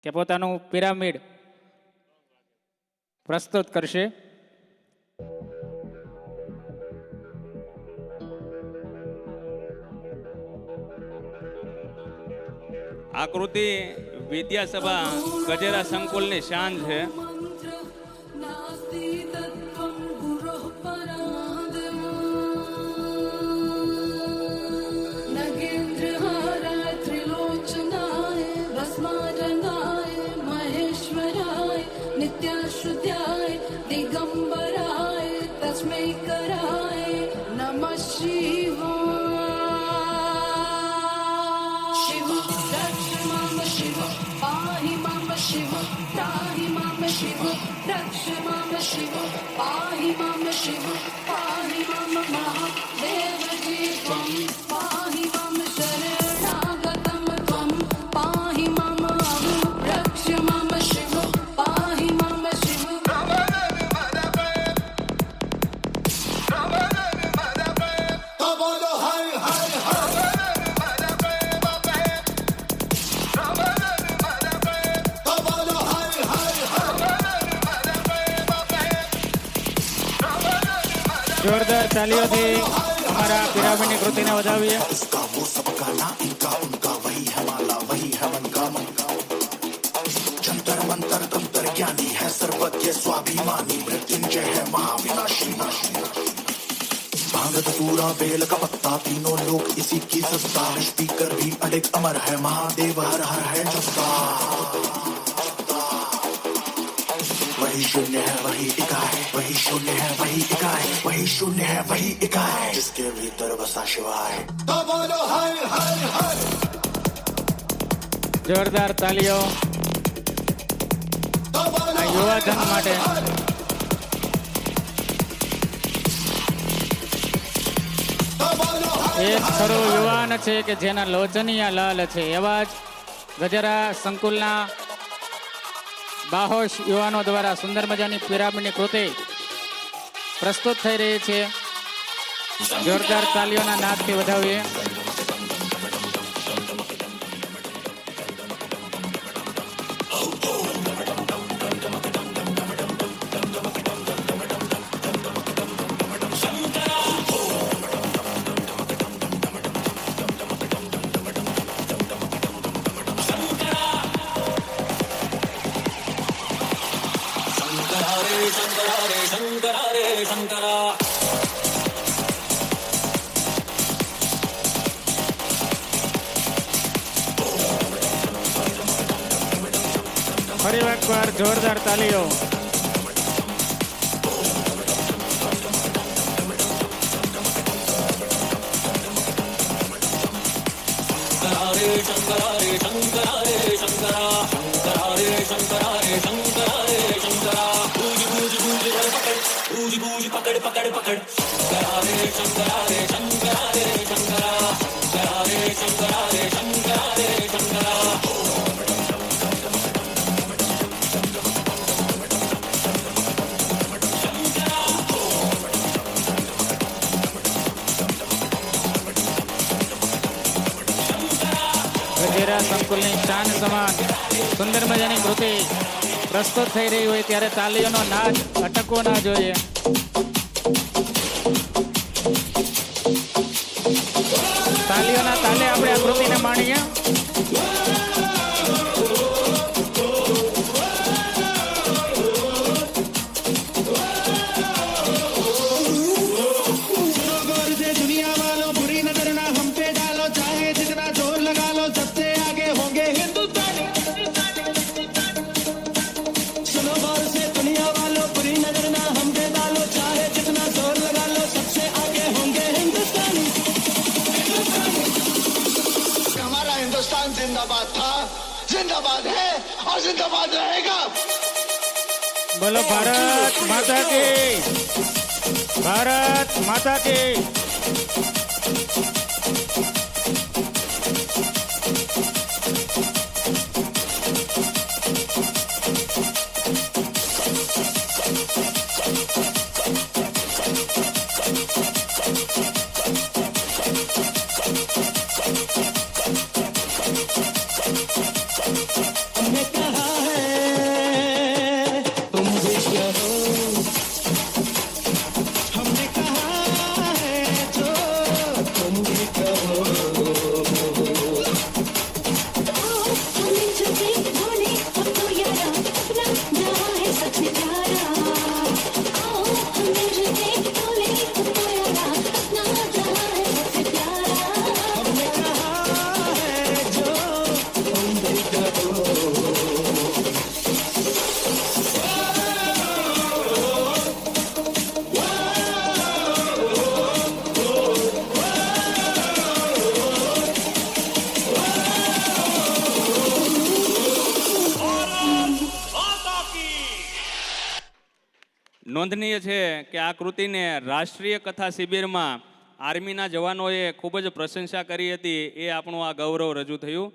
કે પોતાનું પિરામિડ પ્રસ્તુત કરશે. આકૃતિ વિદ્યાસભા ગજેરા સંકુલની શાન છે. જોરદાર તાલીઓથી અમારા પિરામિડની કૃતિને વધાવીએ. जंतर मंतर तंत्र ज्ञानी है सर्वज्ञ स्वाभिमानी मृत्युंजय है महाविनाशी. भांग धतूरा बेल का पत्ता तीनों लोग इसी की सत्ता. स्पीकर भी अडिग अमर है महादेव हर हर है जस्ता. वही शून्य है वही इकाई, वही शून्य है वही इकाई, वही शून्य है वही इकाई, जिसके भीतर बसा शिवाय. तो बोलो हाय हाय हाय. જોરદાર તાલીઓ આ યુવાધન માટે. એક ખરો યુવાન છે કે જેના લોચનિયા લાલ છે. એવા જ ગજેરા સંકુલના બાહોશ યુવાનો દ્વારા સુંદર મજાની પિરામિડની કૃતિ પ્રસ્તુત થઈ રહી છે. જોરદાર તાલીઓના નાદથી વધાવીએ. ફરી એકવાર જોરદાર તાલીઓ. ગજેરા સંકુલની શાન સમાન સુંદર મજાની કૃતિ પ્રસ્તુત થઈ રહી હોય ત્યારે તાલીઓનો નાદ અટકવો ના જોઈએ. તાલીઓના તાલે આપણે આ કૃતિને માણીએ. जिंदाबाद था, जिंदाबाद है और जिंदाबाद रहेगा. बोलो भारत माता की, भारत माता की. हमने कहा નોંધનીય છે કે આ કૃતિને રાષ્ટ્રીય કથા શિબિરમાં આર્મીના જવાનોએ ખૂબ જ પ્રશંસા કરી હતી, એ આપણું આ ગૌરવ રજૂ થયું.